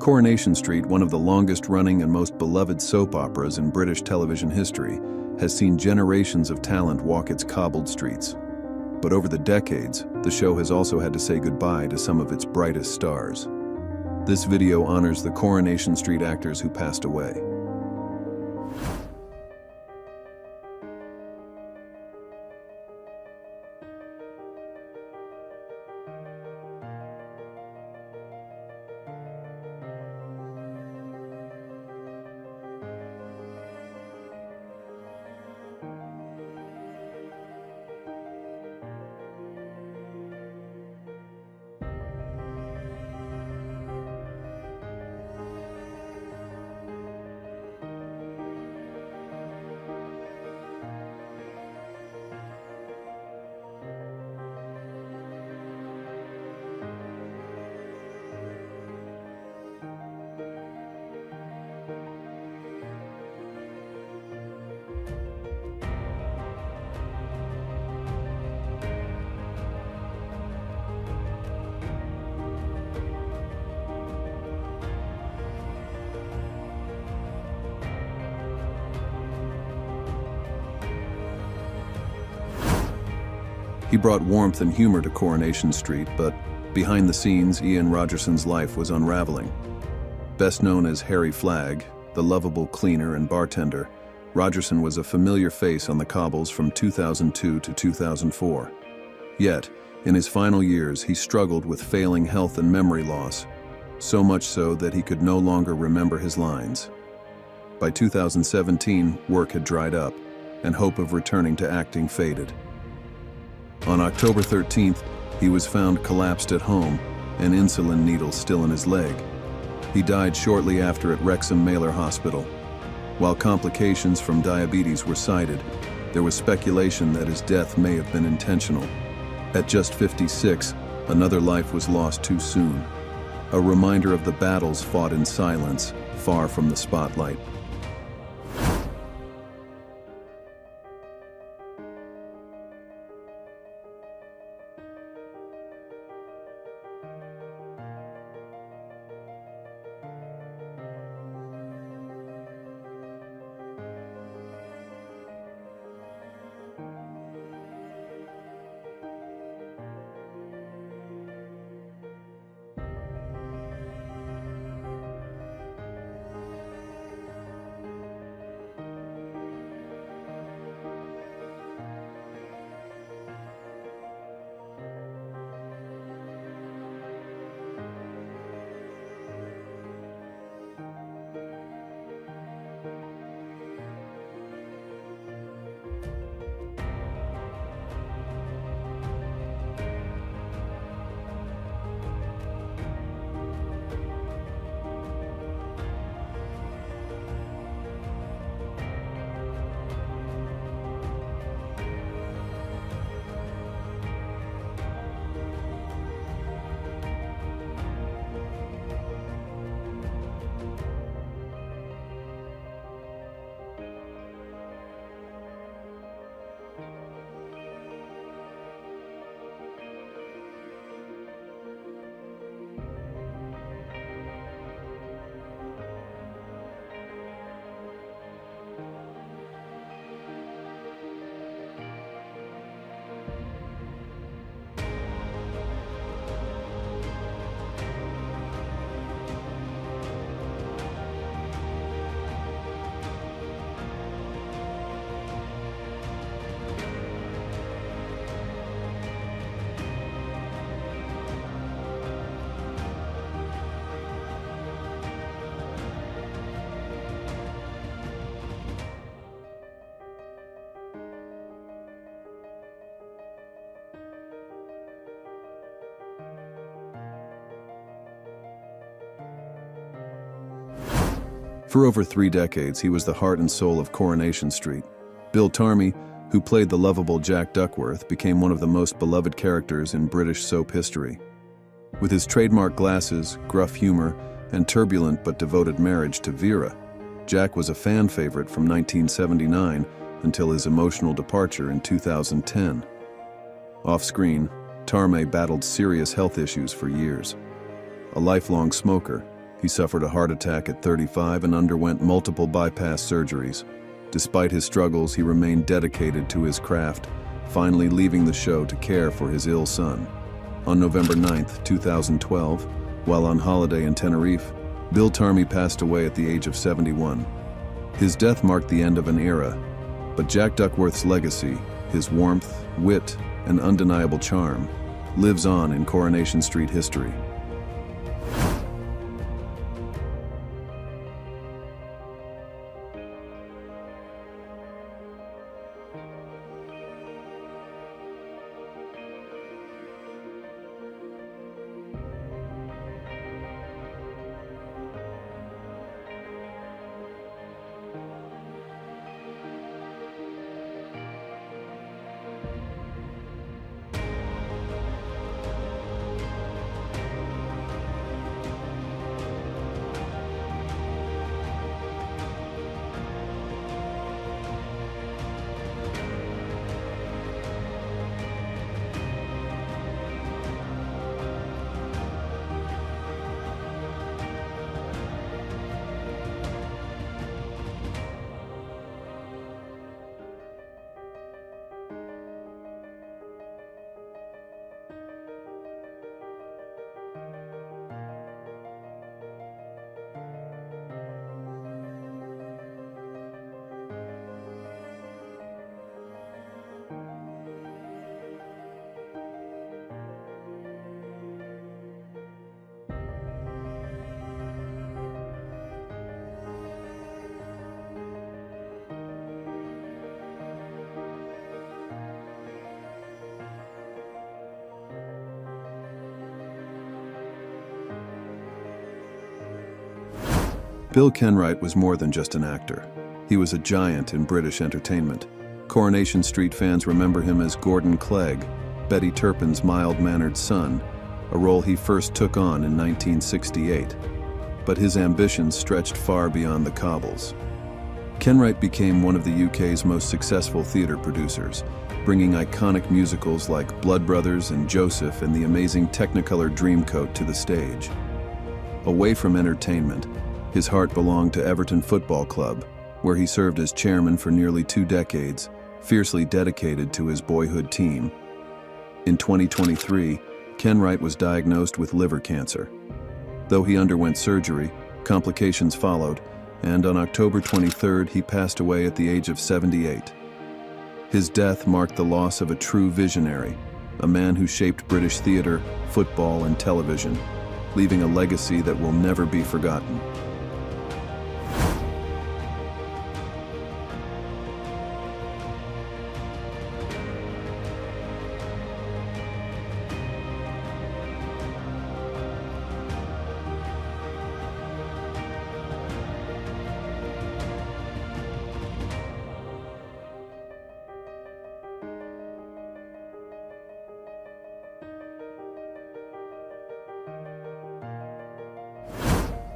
Coronation Street, one of the longest-running and most beloved soap operas in British television history, has seen generations of talent walk its cobbled streets. But over the decades, the show has also had to say goodbye to some of its brightest stars. This video honors the Coronation Street actors who passed away. He brought warmth and humor to Coronation Street, but behind the scenes, Ian Rogerson's life was unraveling. Best known as Harry Flagg, the lovable cleaner and bartender, Rogerson was a familiar face on the cobbles from 2002 to 2004. Yet, in his final years, he struggled with failing health and memory loss, so much so that he could no longer remember his lines. By 2017, work had dried up, and hope of returning to acting faded. On October 13th, he was found collapsed at home, an insulin needle still in his leg. He died shortly after at Wrexham Mailer Hospital. While complications from diabetes were cited, there was speculation that his death may have been intentional. At just 56, another life was lost too soon. A reminder of the battles fought in silence, far from the spotlight. For over 3 decades, he was the heart and soul of Coronation Street. Bill Tarmy, who played the lovable Jack Duckworth, became one of the most beloved characters in British soap history. With his trademark glasses, gruff humor, and turbulent but devoted marriage to Vera, Jack was a fan favorite from 1979 until his emotional departure in 2010. Off-screen, Tarmy battled serious health issues for years. A lifelong smoker, He suffered a heart attack at 35 and underwent multiple bypass surgeries. Despite his struggles, he remained dedicated to his craft, finally leaving the show to care for his ill son. On November 9, 2012, while on holiday in Tenerife, Bill Tarmy passed away at the age of 71. His death marked the end of an era, but Jack Duckworth's legacy, his warmth, wit, and undeniable charm, lives on in Coronation Street history. Bill Kenwright was more than just an actor. He was a giant in British entertainment. Coronation Street fans remember him as Gordon Clegg, Betty Turpin's mild-mannered son, a role he first took on in 1968. But his ambitions stretched far beyond the cobbles. Kenwright became one of the UK's most successful theatre producers, bringing iconic musicals like Blood Brothers and Joseph and the amazing Technicolor Dreamcoat to the stage. Away from entertainment, his heart belonged to Everton Football Club, where he served as chairman for nearly 2 decades, fiercely dedicated to his boyhood team. In 2023, Kenwright was diagnosed with liver cancer. Though he underwent surgery, complications followed, and on October 23rd, he passed away at the age of 78. His death marked the loss of a true visionary, a man who shaped British theatre, football, and television, leaving a legacy that will never be forgotten.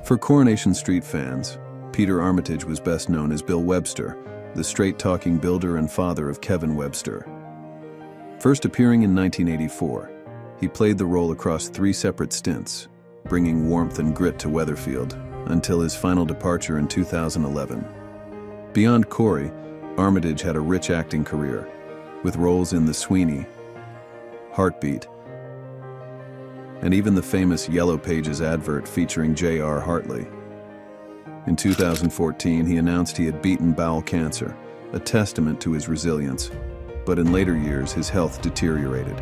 For Coronation Street fans, Peter Armitage was best known as Bill Webster, the straight-talking builder and father of Kevin Webster. First appearing in 1984, he played the role across 3 separate stints, bringing warmth and grit to Weatherfield, until his final departure in 2011. Beyond Corey, Armitage had a rich acting career, with roles in The Sweeney, Heartbeat, and even the famous Yellow Pages advert featuring J.R. Hartley. In 2014, he announced he had beaten bowel cancer, a testament to his resilience, but in later years, his health deteriorated.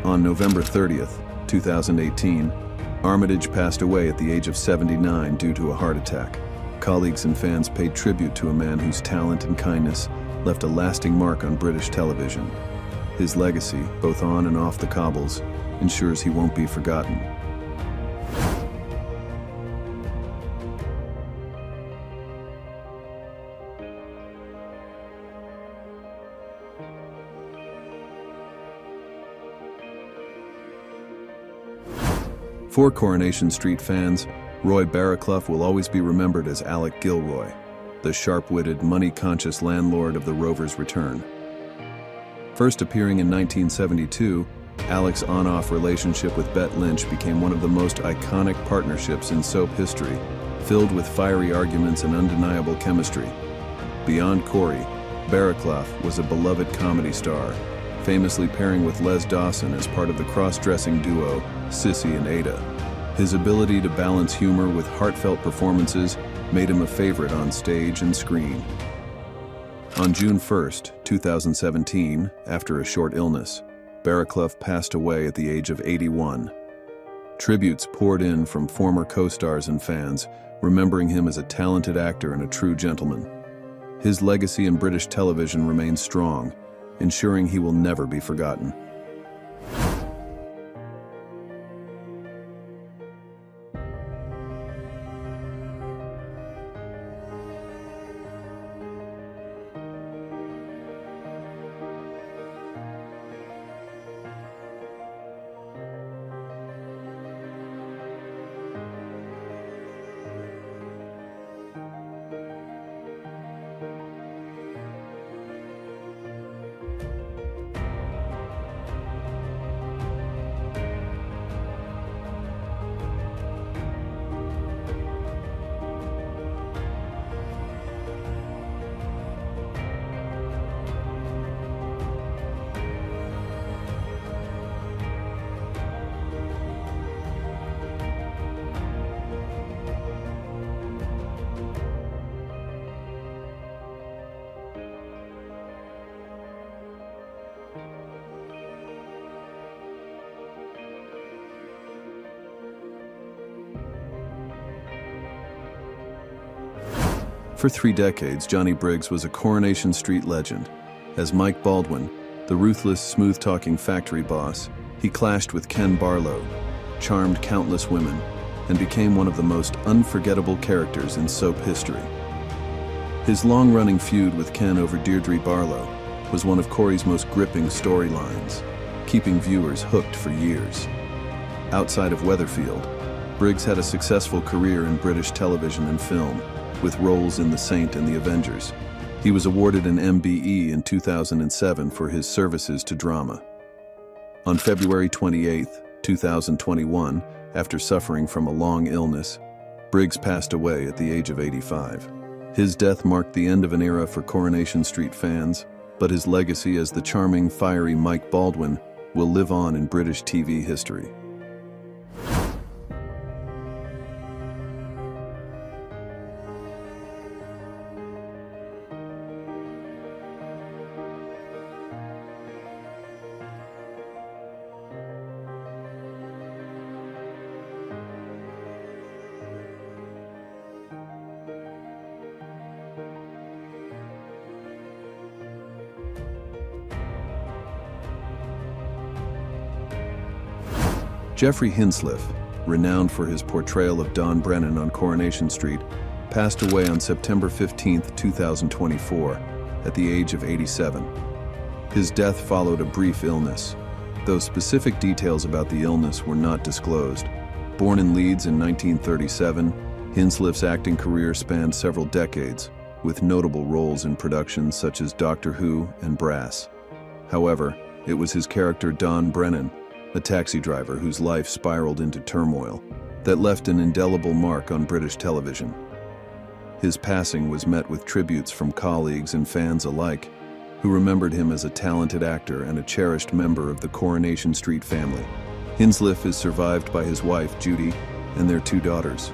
On November 30th, 2018, Armitage passed away at the age of 79 due to a heart attack. Colleagues and fans paid tribute to a man whose talent and kindness left a lasting mark on British television. His legacy, both on and off the cobbles, ensures he won't be forgotten. For Coronation Street fans, Roy Barraclough will always be remembered as Alec Gilroy, the sharp-witted, money-conscious landlord of the Rovers' return. First appearing in 1972, Alec's on-off relationship with Bette Lynch became one of the most iconic partnerships in soap history, filled with fiery arguments and undeniable chemistry. Beyond Corey, Barraclough was a beloved comedy star, famously pairing with Les Dawson as part of the cross-dressing duo Sissy and Ada. His ability to balance humor with heartfelt performances made him a favorite on stage and screen. On June 1, 2017, after a short illness, Barraclough passed away at the age of 81. Tributes poured in from former co-stars and fans, remembering him as a talented actor and a true gentleman. His legacy in British television remains strong, ensuring he will never be forgotten. For 3 decades, Johnny Briggs was a Coronation Street legend. As Mike Baldwin, the ruthless, smooth-talking factory boss, he clashed with Ken Barlow, charmed countless women, and became one of the most unforgettable characters in soap history. His long-running feud with Ken over Deirdre Barlow was one of Corey's most gripping storylines, keeping viewers hooked for years. Outside of Weatherfield, Briggs had a successful career in British television and film, with roles in The Saint and The Avengers. He was awarded an MBE in 2007 for his services to drama. On February 28, 2021, after suffering from a long illness, Briggs passed away at the age of 85. His death marked the end of an era for Coronation Street fans, but his legacy as the charming, fiery Mike Baldwin will live on in British TV history. Geoffrey Hinsliff, renowned for his portrayal of Don Brennan on Coronation Street, passed away on September 15, 2024, at the age of 87. His death followed a brief illness, though specific details about the illness were not disclosed. Born in Leeds in 1937, Hinsliff's acting career spanned several decades, with notable roles in productions such as Doctor Who and Brass. However, it was his character Don Brennan, a taxi driver whose life spiraled into turmoil, that left an indelible mark on British television. His passing was met with tributes from colleagues and fans alike, who remembered him as a talented actor and a cherished member of the Coronation Street family. Hinsliff is survived by his wife, Judy, and their 2 daughters.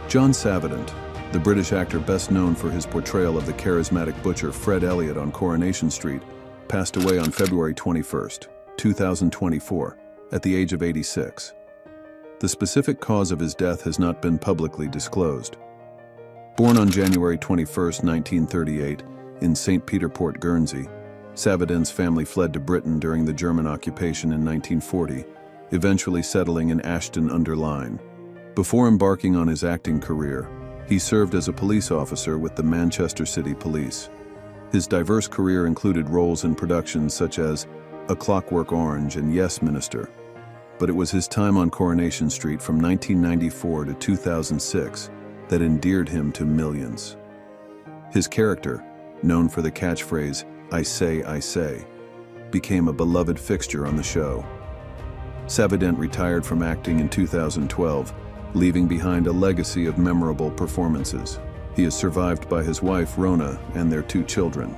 John Savident, the British actor best known for his portrayal of the charismatic butcher Fred Elliott on Coronation Street, passed away on February 21, 2024, at the age of 86. The specific cause of his death has not been publicly disclosed. Born on January 21, 1938, in St. Peter Port, Guernsey, Savident's family fled to Britain during the German occupation in 1940, eventually settling in Ashton-under-Lyne. Before embarking on his acting career, he served as a police officer with the Manchester City Police. His diverse career included roles in productions such as A Clockwork Orange and Yes, Minister. but it was his time on Coronation Street from 1994 to 2006 that endeared him to millions. His character, known for the catchphrase, "I say," became a beloved fixture on the show. Savident retired from acting in 2012, leaving behind a legacy of memorable performances. He is survived by his wife, Rona, and their 2 children.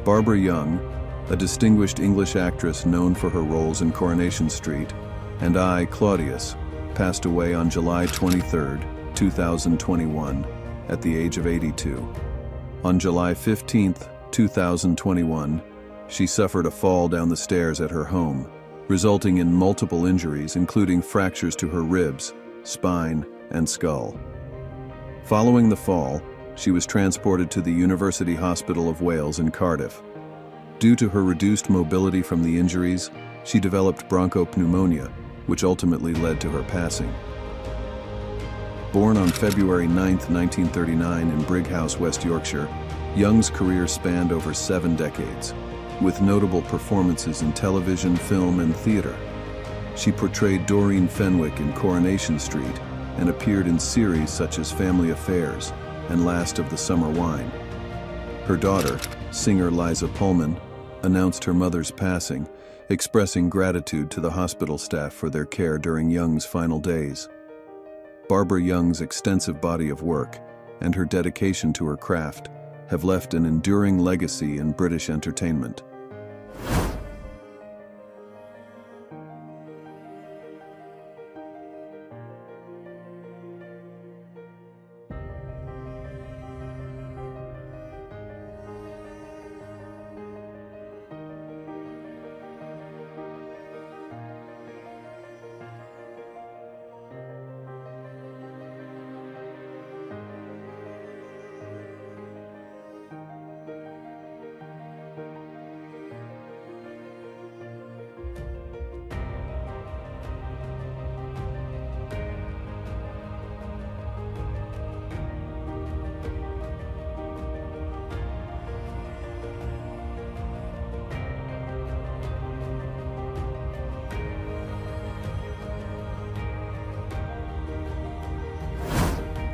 Barbara Young, a distinguished English actress known for her roles in Coronation Street, and I, Claudius, passed away on July 23, 2021, at the age of 82. On July 15, 2021, she suffered a fall down the stairs at her home, resulting in multiple injuries including fractures to her ribs, spine, and skull. Following the fall, she was transported to the University Hospital of Wales in Cardiff. Due to her reduced mobility from the injuries, she developed bronchopneumonia, which ultimately led to her passing. Born on February 9, 1939 in Briggs, West Yorkshire, Young's career spanned over 7 decades, with notable performances in television, film, and theater. She portrayed Doreen Fenwick in Coronation Street and appeared in series such as Family Affairs and Last of the Summer Wine. Her daughter, singer Liza Pullman, announced her mother's passing, expressing gratitude to the hospital staff for their care during Young's final days. Barbara Young's extensive body of work and her dedication to her craft have left an enduring legacy in British entertainment.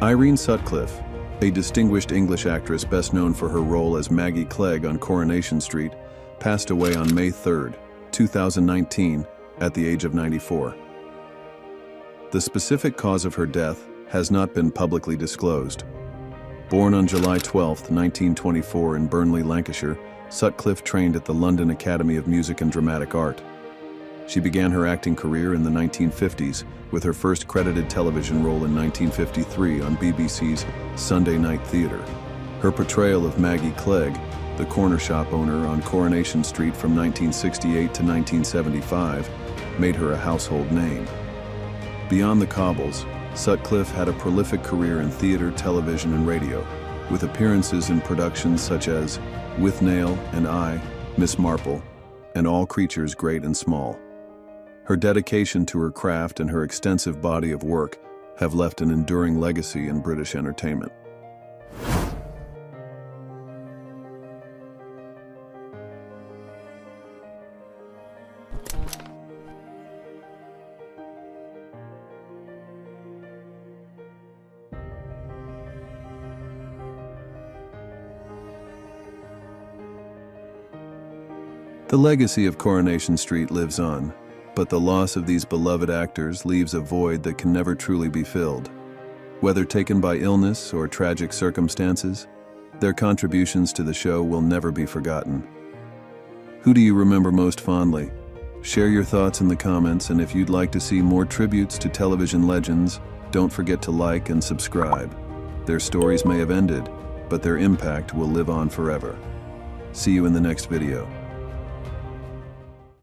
Irene Sutcliffe, a distinguished English actress best known for her role as Maggie Clegg on Coronation Street, passed away on May 3, 2019, at the age of 94. The specific cause of her death has not been publicly disclosed. Born on July 12, 1924 in Burnley, Lancashire, Sutcliffe trained at the London Academy of Music and Dramatic Art. She began her acting career in the 1950s with her first credited television role in 1953 on BBC's Sunday Night Theatre. Her portrayal of Maggie Clegg, the corner shop owner on Coronation Street from 1968 to 1975, made her a household name. Beyond the cobbles, Sutcliffe had a prolific career in theatre, television, and radio, with appearances in productions such as With Nail and I, Miss Marple, and All Creatures Great and Small. Her dedication to her craft and her extensive body of work have left an enduring legacy in British entertainment. The legacy of Coronation Street lives on, but the loss of these beloved actors leaves a void that can never truly be filled. Whether taken by illness or tragic circumstances, their contributions to the show will never be forgotten. Who do you remember most fondly? Share your thoughts in the comments, and if you'd like to see more tributes to television legends, don't forget to like and subscribe. Their stories may have ended, but their impact will live on forever. See you in the next video.